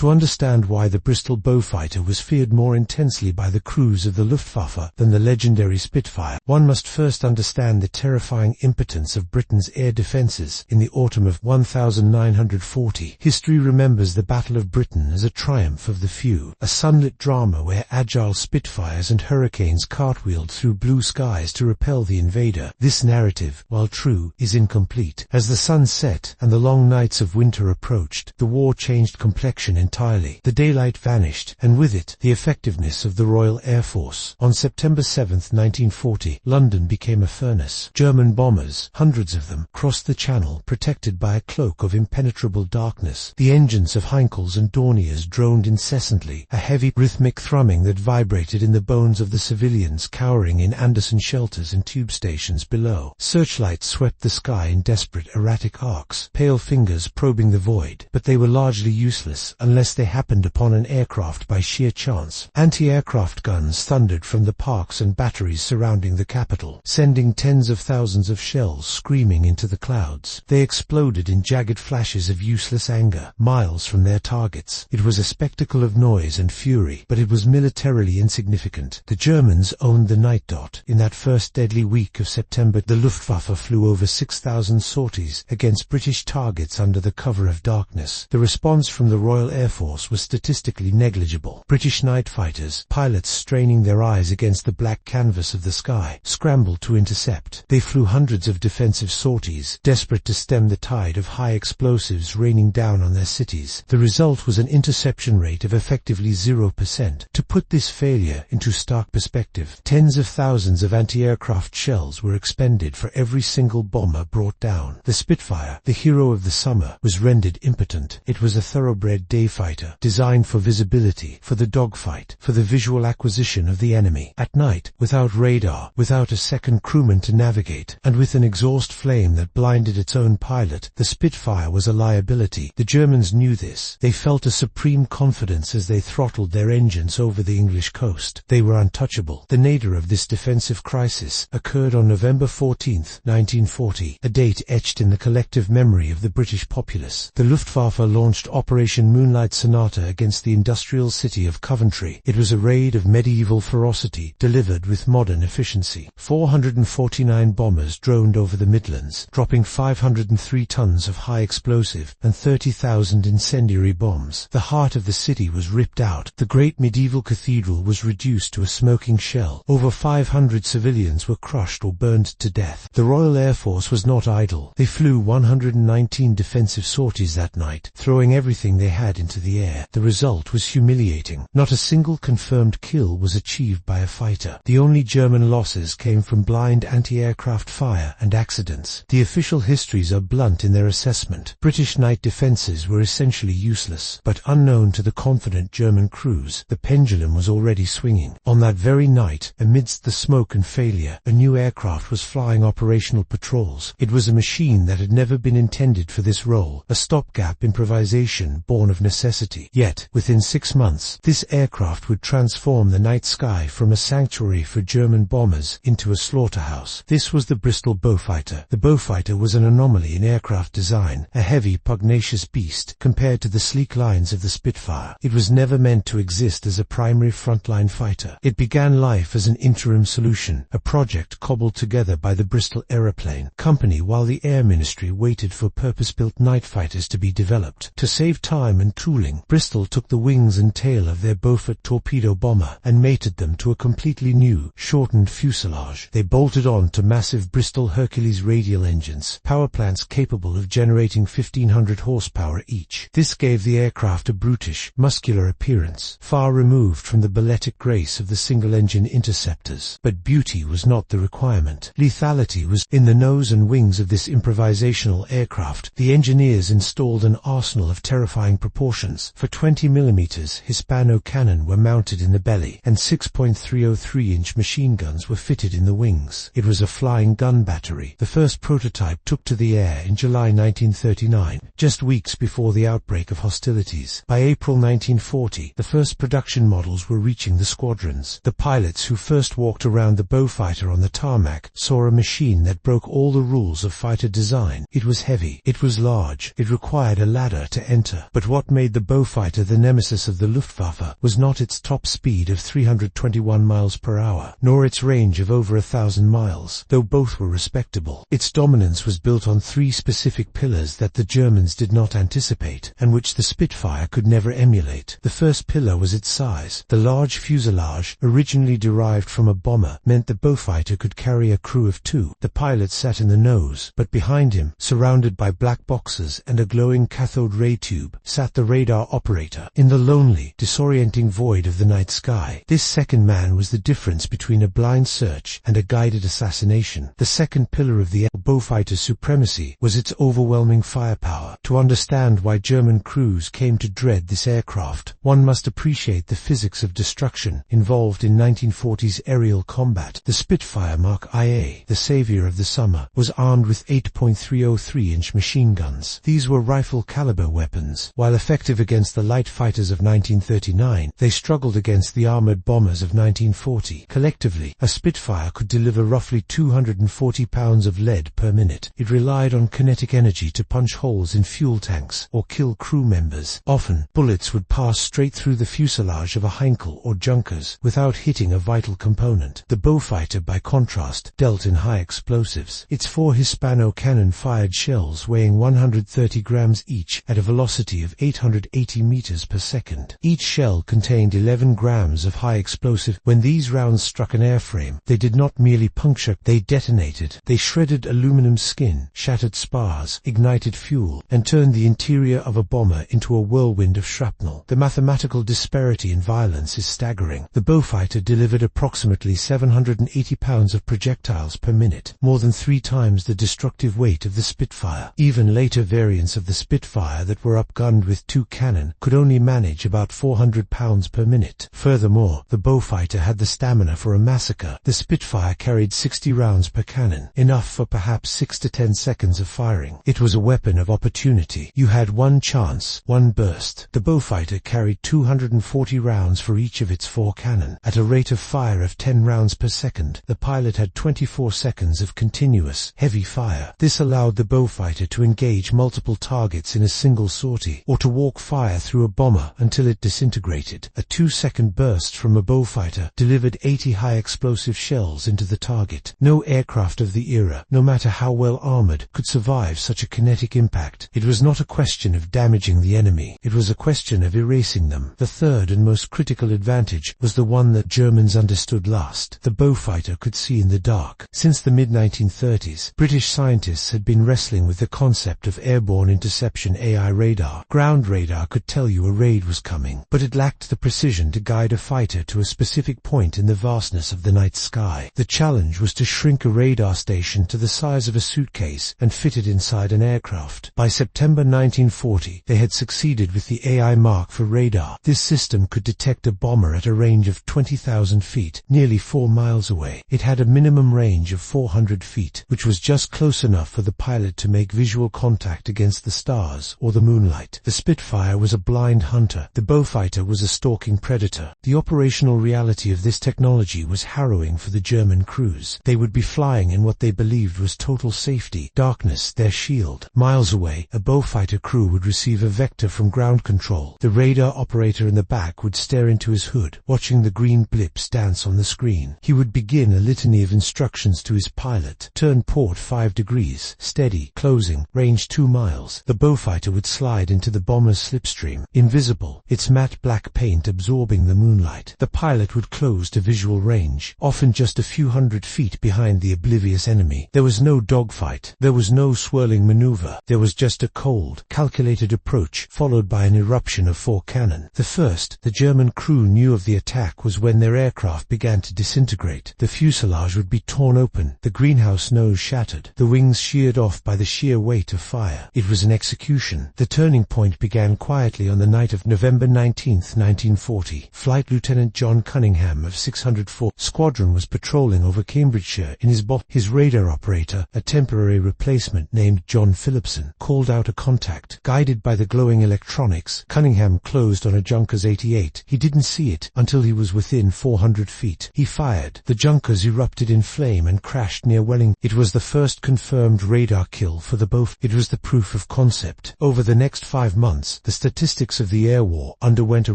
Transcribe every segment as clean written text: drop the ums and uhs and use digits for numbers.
To understand why the Bristol Beaufighter was feared more intensely by the crews of the Luftwaffe than the legendary Spitfire, one must first understand the terrifying impotence of Britain's air defences in the autumn of 1940. History remembers the Battle of Britain as a triumph of the few, a sunlit drama where agile Spitfires and Hurricanes cartwheeled through blue skies to repel the invader. This narrative, while true, is incomplete. As the sun set and the long nights of winter approached, the war changed complexion entirely. The daylight vanished, and with it, the effectiveness of the Royal Air Force. On September 7, 1940, London became a furnace. German bombers, hundreds of them, crossed the Channel, protected by a cloak of impenetrable darkness. The engines of Heinkels and Dorniers droned incessantly, a heavy, rhythmic thrumming that vibrated in the bones of the civilians cowering in Anderson shelters and tube stations below. Searchlights swept the sky in desperate, erratic arcs, pale fingers probing the void, but they were largely useless unless they happened upon an aircraft by sheer chance. Anti-aircraft guns thundered from the parks and batteries surrounding the capital, sending tens of thousands of shells screaming into the clouds. They exploded in jagged flashes of useless anger, miles from their targets. It was a spectacle of noise and fury, but it was militarily insignificant. The Germans owned the night dot. In that first deadly week of September, the Luftwaffe flew over 6,000 sorties against British targets under the cover of darkness. The response from the Royal Air Force was statistically negligible. British night fighters, pilots straining their eyes against the black canvas of the sky, scrambled to intercept. They flew hundreds of defensive sorties, desperate to stem the tide of high explosives raining down on their cities. The result was an interception rate of effectively 0%. To put this failure into stark perspective, tens of thousands of anti-aircraft shells were expended for every single bomber brought down. The Spitfire, the hero of the summer, was rendered impotent. It was a thoroughbred day fighter, designed for visibility, for the dogfight, for the visual acquisition of the enemy. At night, without radar, without a second crewman to navigate, and with an exhaust flame that blinded its own pilot, the Spitfire was a liability. The Germans knew this. They felt a supreme confidence as they throttled their engines over the English coast. They were untouchable. The nadir of this defensive crisis occurred on November 14, 1940, a date etched in the collective memory of the British populace. The Luftwaffe launched Operation Moonlight Sonata against the industrial city of Coventry. It was a raid of medieval ferocity, delivered with modern efficiency. 449 bombers droned over the Midlands, dropping 503 tons of high explosive and 30,000 incendiary bombs. The heart of the city was ripped out. The great medieval cathedral was reduced to a smoking shell. Over 500 civilians were crushed or burned to death. The Royal Air Force was not idle. They flew 119 defensive sorties that night, throwing everything they had into the air. The result was humiliating. Not a single confirmed kill was achieved by a fighter. The only German losses came from blind anti-aircraft fire and accidents. The official histories are blunt in their assessment. British night defences were essentially useless, but unknown to the confident German crews, the pendulum was already swinging. On that very night, amidst the smoke and failure, a new aircraft was flying operational patrols. It was a machine that had never been intended for this role, a stopgap improvisation born of necessity. Yet, within 6 months, this aircraft would transform the night sky from a sanctuary for German bombers into a slaughterhouse. This was the Bristol Beaufighter. The Beaufighter was an anomaly in aircraft design, a heavy, pugnacious beast compared to the sleek lines of the Spitfire. It was never meant to exist as a primary frontline fighter. It began life as an interim solution, a project cobbled together by the Bristol Aeroplane Company while the Air Ministry waited for purpose-built night fighters to be developed. To save time and tooling, Bristol took the wings and tail of their Beaufort torpedo bomber and mated them to a completely new, shortened fuselage. They bolted on to massive Bristol Hercules radial engines, power plants capable of generating 1,500 horsepower each. This gave the aircraft a brutish, muscular appearance, far removed from the balletic grace of the single-engine interceptors. But beauty was not the requirement. Lethality was in the nose and wings of this improvisational aircraft. The engineers installed an arsenal of terrifying proportions. For 20mm Hispano cannon were mounted in the belly, and 6.303-inch machine guns were fitted in the wings. It was a flying gun battery. The first prototype took to the air in July 1939, just weeks before the outbreak of hostilities. By April 1940, the first production models were reaching the squadrons. The pilots who first walked around the Beaufighter on the tarmac saw a machine that broke all the rules of fighter design. It was heavy, it was large, it required a ladder to enter. But what made the Beaufighter, the nemesis of the Luftwaffe, was not its top speed of 321 miles per hour, nor its range of over 1,000 miles, though both were respectable. Its dominance was built on three specific pillars that the Germans did not anticipate, and which the Spitfire could never emulate. The first pillar was its size. The large fuselage, originally derived from a bomber, meant the Beaufighter could carry a crew of two. The pilot sat in the nose, but behind him, surrounded by black boxes and a glowing cathode ray tube, sat the radar operator. In the lonely, disorienting void of the night sky, this second man was the difference between a blind search and a guided assassination. The second pillar of the Beaufighter's supremacy was its overwhelming firepower. To understand why German crews came to dread this aircraft, one must appreciate the physics of destruction involved in 1940s aerial combat. The Spitfire Mark IA, the savior of the summer, was armed with 8.303-inch machine guns. These were rifle-caliber weapons. While effective against the light fighters of 1939, they struggled against the armored bombers of 1940. Collectively, a Spitfire could deliver roughly 240 pounds of lead per minute. It relied on kinetic energy to punch holes in fuel tanks or kill crew members. Often, bullets would pass straight through the fuselage of a Heinkel or Junkers without hitting a vital component. The Beaufighter, by contrast, dealt in high explosives. Its four Hispano cannon-fired shells weighing 130 grams each at a velocity of 880 meters per second. Each shell contained 11 grams of high explosive. When these rounds struck an airframe, they did not merely puncture, they detonated. They shredded aluminum skin, shattered spars, ignited fuel, and turned the interior of a bomber into a whirlwind of shrapnel. The mathematical disparity in violence is staggering. The Beaufighter delivered approximately 780 pounds of projectiles per minute, more than 3 times the destructive weight of the Spitfire. Even later variants of the Spitfire that were upgunned with 2 cannon could only manage about 400 pounds per minute. Furthermore, the Beaufighter had the stamina for a massacre. The Spitfire carried 60 rounds per cannon, enough for perhaps 6 to 10 seconds of firing. It was a weapon of opportunity. You had one chance, one burst. The Beaufighter carried 240 rounds for each of its 4 cannon. At a rate of fire of 10 rounds per second, the pilot had 24 seconds of continuous, heavy fire. This allowed the Beaufighter to engage multiple targets in a single sortie, or to walk fire through a bomber until it disintegrated. A 2-second burst from a Beaufighter delivered 80 high-explosive shells into the target. No aircraft of the era, no matter how well armored, could survive such a kinetic impact. It was not a question of damaging the enemy, it was a question of erasing them. The third and most critical advantage was the one that Germans understood last. The Beaufighter could see in the dark. Since the mid-1930s, British scientists had been wrestling with the concept of airborne interception AI radar. Ground radar could tell you a raid was coming, but it lacked the precision to guide a fighter to a specific point in the vastness of the night sky. The challenge was to shrink a radar station to the size of a suitcase and fit it inside an aircraft. By September 1940, they had succeeded with the AI Mark for radar. This system could detect a bomber at a range of 20,000 feet, nearly 4 miles away. It had a minimum range of 400 feet, which was just close enough for the pilot to make visual contact against the stars or the moonlight. The Spitfire was a blind hunter. The Beaufighter was a stalking predator. The operational reality of this technology was harrowing for the German crews. They would be flying in what they believed was total safety, darkness their shield. Miles away, a Beaufighter crew would receive a vector from ground control. The radar operator in the back would stare into his hood, watching the green blips dance on the screen. He would begin a litany of instructions to his pilot. Turn port 5 degrees, steady, closing, range 2 miles. The Beaufighter would slide into the bomber's slipstream, invisible, its matte black paint absorbing the moonlight. The pilot would close to visual range, often just a few hundred feet behind the oblivious enemy. There was no dogfight. There was no swirling maneuver. There was just a cold, calculated approach, followed by an eruption of 4 cannon. The first the German crew knew of the attack was when their aircraft began to disintegrate. The fuselage would be torn open, the greenhouse nose shattered, the wings sheared off by the sheer weight of fire. It was an execution. The turning point began quietly on the night of November 19, 1940. Flight Lieutenant John Cunningham of 604 Squadron was patrolling over Cambridgeshire in his boat. His radar operator, a temporary replacement named John Phillipson, called out a contact. Guided by the glowing electronics, Cunningham closed on a Junkers 88. He didn't see it until he was within 400 feet. He fired. The Junkers erupted in flame and crashed near Welling. It was the first confirmed radar kill for the Beaufighter. It was the proof of concept. Over the next 5 months, months, the statistics of the air war underwent a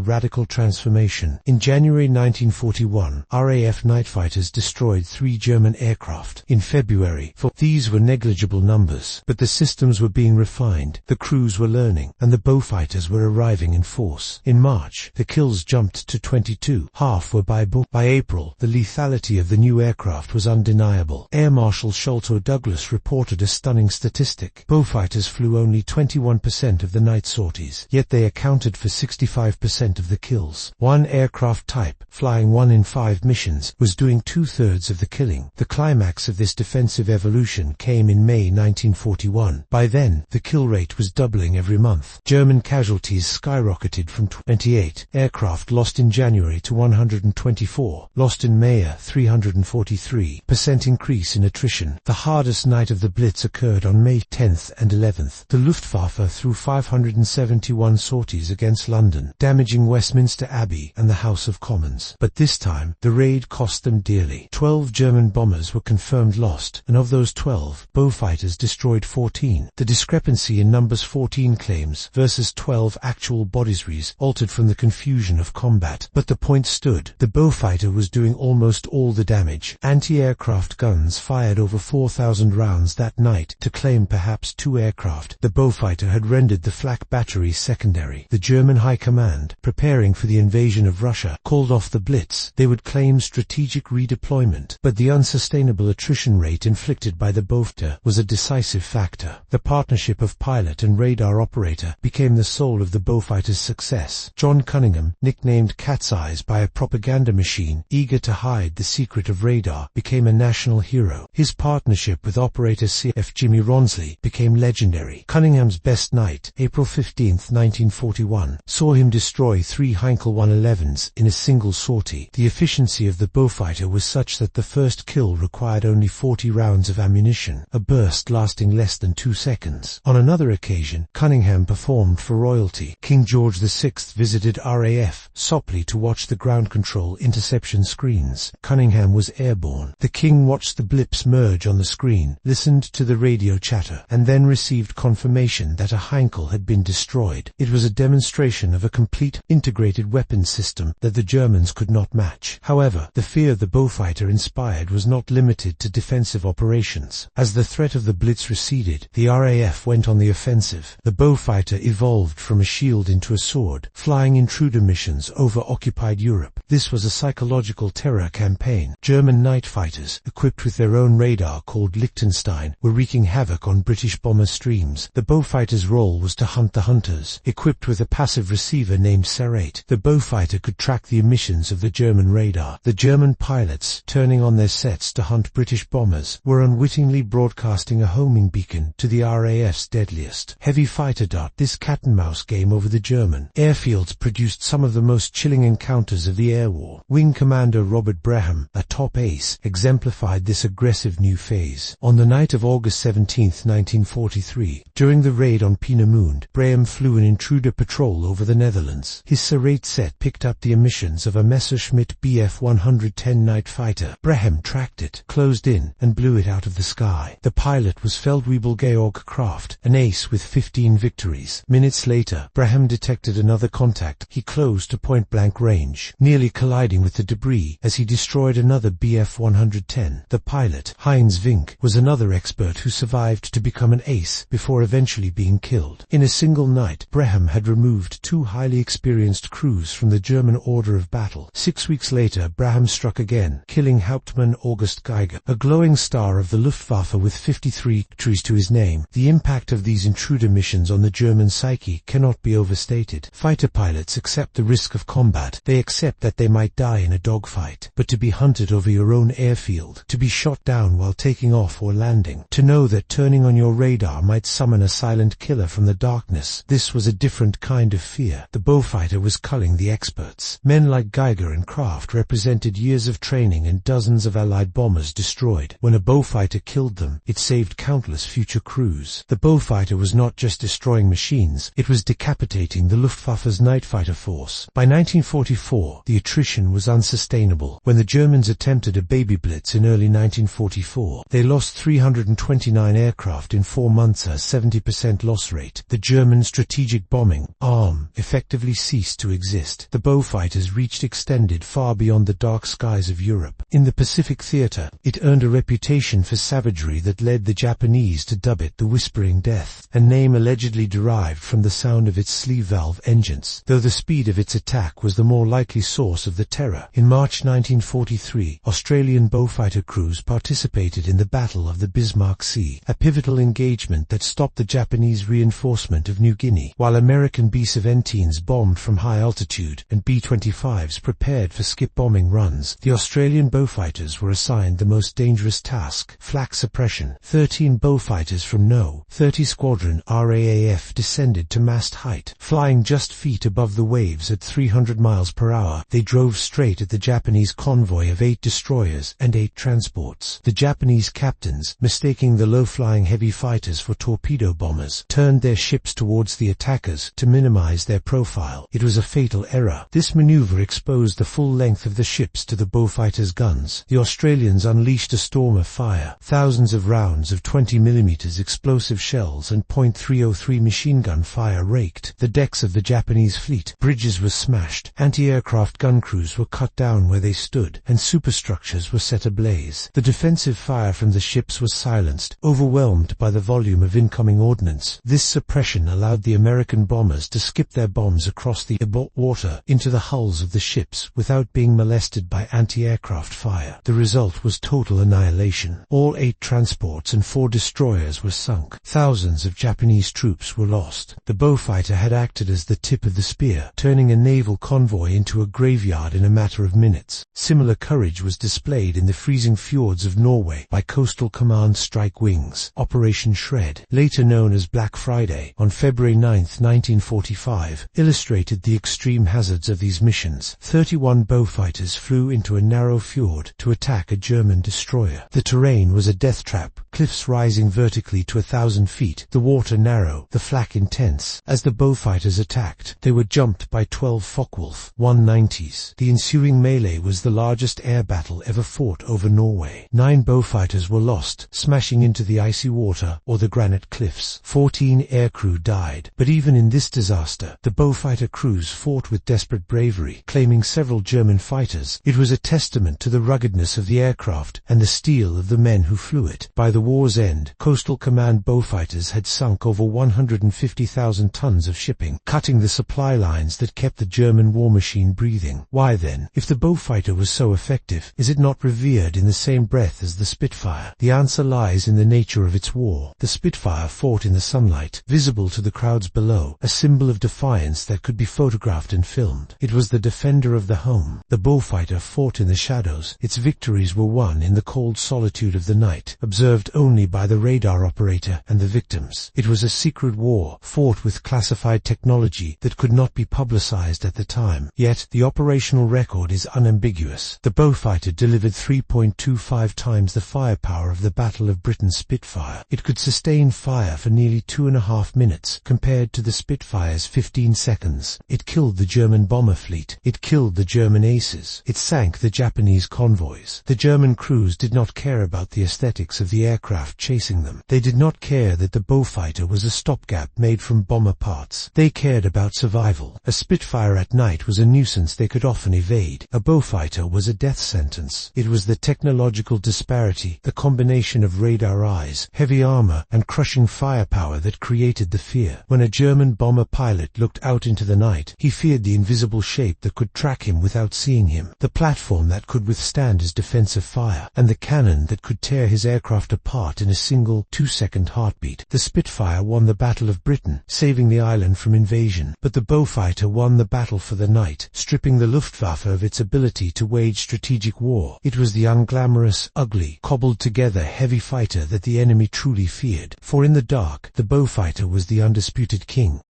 radical transformation. In January 1941, RAF night fighters destroyed 3 German aircraft. In February, these were negligible numbers, but the systems were being refined, the crews were learning, and the Beaufighters were arriving in force. In March, the kills jumped to 22. Half were by April, the lethality of the new aircraft was undeniable. Air Marshal Sholto Douglas reported a stunning statistic. Beaufighters flew only 21% of the night sorties, yet they accounted for 65% of the kills. One aircraft type, flying 1 in 5 missions, was doing 2/3 of the killing. The climax of this defensive evolution came in May 1941. By then, the kill rate was doubling every month. German casualties skyrocketed from 28 aircraft lost in January to 124, lost in May, a 343% increase in attrition. The hardest night of the Blitz occurred on May 10th and 11th. The Luftwaffe threw 571 sorties against London, damaging Westminster Abbey and the House of Commons. But this time, the raid cost them dearly. 12 German bombers were confirmed lost, and of those 12, Beaufighters destroyed 14. The discrepancy in numbers 14 claims versus 12 actual bodies altered from the confusion of combat. But the point stood. The Beaufighter was doing almost all the damage. Anti-aircraft guns fired over 4,000 rounds that night to claim perhaps 2 aircraft. The Beaufighter had rendered the flak battery secondary. The German High Command, preparing for the invasion of Russia, called off the Blitz. They would claim strategic redeployment, but the unsustainable attrition rate inflicted by the Beaufighter was a decisive factor. The partnership of pilot and radar operator became the soul of the Beaufighter's success. John Cunningham, nicknamed Cat's Eyes by a propaganda machine eager to hide the secret of radar, became a national hero. His partnership with operator CF Jimmy Ronsley became legendary. Cunningham's best night, April 15, 1941, saw him destroy 3 Heinkel 111s in a single sortie. The efficiency of the Beaufighter was such that the first kill required only 40 rounds of ammunition, a burst lasting less than 2 seconds. On another occasion, Cunningham performed for royalty. King George VI visited RAF Sopley to watch the ground control interception screens. Cunningham was airborne. The King watched the blips merge on the screen, listened to the radio chatter, and then received confirmation that a Heinkel had been destroyed. It was a demonstration of a complete, integrated weapons system that the Germans could not match. However, the fear the Beaufighter inspired was not limited to defensive operations. As the threat of the Blitz receded, the RAF went on the offensive. The Beaufighter evolved from a shield into a sword, flying intruder missions over occupied Europe. This was a psychological terror campaign. German night fighters, equipped with their own radar called Liechtenstein, were wreaking havoc on British bomber streams. The Beaufighter's role was to hunt the hunters. Equipped with a passive receiver named Serrate, the Beaufighter could track the emissions of the German radar. The German pilots, turning on their sets to hunt British bombers, were unwittingly broadcasting a homing beacon to the RAF's deadliest heavy fighter dart. This cat-and-mouse game over the German airfields produced some of the most chilling encounters of the air war. Wing Commander Robert Breham, a top ace, exemplified this aggressive new phase. On the night of August 17, 1943, during the raid on Peenemünde, Breham flew an intruder patrol over the Netherlands. His Serrate set picked up the emissions of a Messerschmitt Bf 110 night fighter. Breham tracked it, closed in, and blew it out of the sky. The pilot was Feldwebel Georg Kraft, an ace with 15 victories. Minutes later, Breham detected another contact. He closed to point-blank range, nearly colliding with the debris as he destroyed another Bf 110. The pilot, Heinz Vink, was another expert who survived to become an ace before eventually being killed. In a single night, Breham had removed 2 highly experienced crews from the German order of battle. 6 weeks later, Breham struck again, killing Hauptmann August Geiger, a glowing star of the Luftwaffe with 53 victories to his name. The impact of these intruder missions on the German psyche cannot be overstated. Fighter pilots accept the risk of combat. They accept that they might die in a dogfight. But to be hunted over your own airfield, to be shot down while taking off or landing, to know that turning on your radar might summon a silent killer from the darkness, this was a different kind of fear. The Beaufighter was culling the experts. Men like Geiger and Kraft represented years of training and dozens of Allied bombers destroyed. When a Beaufighter killed them, it saved countless future crews. The Beaufighter was not just destroying machines, it was decapitating the Luftwaffe's night fighter force. By 1944, the attrition was unsustainable. When the Germans attempted a baby blitz in early 1944, they lost 329 aircraft in 4 months, a 70% loss rate. The German strategic strategic bombing (ARM) effectively ceased to exist. The Beaufighters' reach extended far beyond the dark skies of Europe. In the Pacific theater, it earned a reputation for savagery that led the Japanese to dub it the Whispering Death, a name allegedly derived from the sound of its sleeve valve engines, though the speed of its attack was the more likely source of the terror. In March 1943, Australian Beaufighter crews participated in the Battle of the Bismarck Sea, a pivotal engagement that stopped the Japanese reinforcement of New Guinea, while American B-17s bombed from high altitude and B-25s prepared for skip bombing runs. The Australian Beaufighters were assigned the most dangerous task, flak suppression. 13 Beaufighters from No. 30 Squadron RAAF descended to mast height, flying just feet above the waves at 300 miles per hour. They drove straight at the Japanese convoy of 8 destroyers and 8 transports. The Japanese captains, mistaking the low-flying heavy fighters for torpedo bombers, turned their ships towards the attackers to minimize their profile. It was a fatal error. This maneuver exposed the full length of the ships to the Beaufighters' guns. The Australians unleashed a storm of fire. Thousands of rounds of 20mm explosive shells and .303 machine gun fire raked the decks of the Japanese fleet. Bridges were smashed, anti-aircraft gun crews were cut down where they stood, and superstructures were set ablaze. The defensive fire from the ships was silenced, overwhelmed by the volume of incoming ordnance. This suppression allowed the American bombers to skip their bombs across the water into the hulls of the ships without being molested by anti-aircraft fire. The result was total annihilation. All 8 transports and 4 destroyers were sunk. Thousands of Japanese troops were lost. The Beaufighter had acted as the tip of the spear, turning a naval convoy into a graveyard in a matter of minutes. Similar courage was displayed in the freezing fjords of Norway by Coastal Command Strike Wings. Operation Shred, later known as Black Friday, on February 9, 1945, illustrated the extreme hazards of these missions. 31 Beaufighters flew into a narrow fjord to attack a German destroyer. The terrain was a death trap, cliffs rising vertically to 1,000 feet, the water narrow, the flak intense. As the Beaufighters attacked, they were jumped by 12 Focke-Wulf 190s. The ensuing melee was the largest air battle ever fought over Norway. 9 Beaufighters were lost, smashing into the icy water or the granite cliffs. 14 aircrew died. But even in this disaster, the Beaufighter crews fought with desperate bravery, claiming several German fighters. It was a testament to the ruggedness of the aircraft and the steel of the men who flew it. By the war's end, Coastal Command Beaufighters had sunk over 150,000 tons of shipping, cutting the supply lines that kept the German war machine breathing. Why then, if the Beaufighter was so effective, is it not revered in the same breath as the Spitfire? The answer lies in the nature of its war. The Spitfire fought in the sunlight, visible to the crowds below, a symbol of defiance that could be photographed and filmed. It was the defender of the home. The Beaufighter fought in the shadows. Its victories were won in the cold solitude of the night, observed only by the radar operator and the victims. It was a secret war, fought with classified technology that could not be publicized at the time. Yet, the operational record is unambiguous. The Beaufighter delivered 3.25 times the firepower of the Battle of Britain's Spitfire. It could sustain fire for nearly 2.5 minutes, compared to the Spitfire's 15 seconds. It killed the German bomber fleet. It killed the German aces. It sank the Japanese convoys. The German crews did not care about the aesthetics of the aircraft chasing them. They did not care that the Beaufighter was a stopgap made from bomber parts. They cared about survival. A Spitfire at night was a nuisance they could often evade. A Beaufighter was a death sentence. It was the technological disparity, the combination of radar eyes, heavy armor, and crushing firepower that created the fear. When a German bomber pilot looked out into the night, he feared the invisible shape that could track him without seeing him, the platform that could withstand his defensive fire, and the cannon that could tear his aircraft apart in a single 2-second heartbeat. The Spitfire won the Battle of Britain, saving the island from invasion, but the Beaufighter won the battle for the night, stripping the Luftwaffe of its ability to wage strategic war. It was the unglamorous, ugly, cobbled-together heavy fighter that the enemy truly feared, for in the dark, the Beaufighter was the undisputed king.